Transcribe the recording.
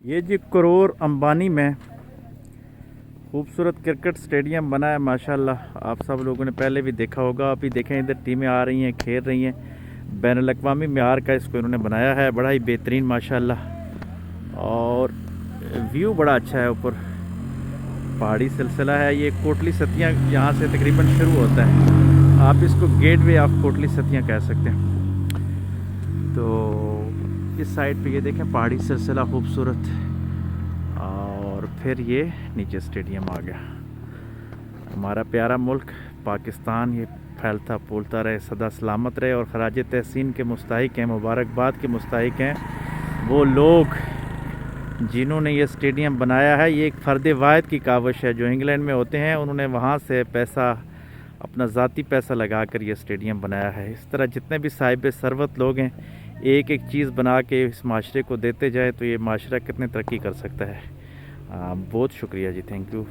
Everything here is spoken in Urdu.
یہ جی کرور امبانی میں خوبصورت کرکٹ سٹیڈیم بنا ہے ماشاءاللہ. آپ سب لوگوں نے پہلے بھی دیکھا ہوگا. ابھی دیکھیں ادھر ٹیمیں آ رہی ہیں، کھیل رہی ہیں. بین الاقوامی معیار کا اس کو انہوں نے بنایا ہے، بڑا ہی بہترین ماشاءاللہ. اور ویو بڑا اچھا ہے، اوپر پہاڑی سلسلہ ہے. یہ کوٹلی ستیاں یہاں سے تقریباً شروع ہوتا ہے. آپ اس کو گیٹ وے آف کوٹلی ستیاں کہہ سکتے ہیں. تو اس سائڈ پہ یہ دیکھیں پہاڑی سلسلہ خوبصورت، اور پھر یہ نیچے سٹیڈیم آ گیا. ہمارا پیارا ملک پاکستان یہ پھیلتا پھولتا رہے، سدا سلامت رہے، اور خراج تحسین کے مستحق ہیں، مبارکباد کے مستحق ہیں وہ لوگ جنہوں نے یہ سٹیڈیم بنایا ہے. یہ ایک فرد واحد کی کاوش ہے. جو انگلینڈ میں ہوتے ہیں انہوں نے وہاں سے پیسہ، اپنا ذاتی پیسہ لگا کر یہ سٹیڈیم بنایا ہے. اس طرح جتنے بھی صاحب ثروت لوگ ہیں ایک ایک چیز بنا کے اس معاشرے کو دیتے جائیں تو یہ معاشرہ کتنے ترقی کر سکتا ہے. بہت شکریہ جی، تھینک یو.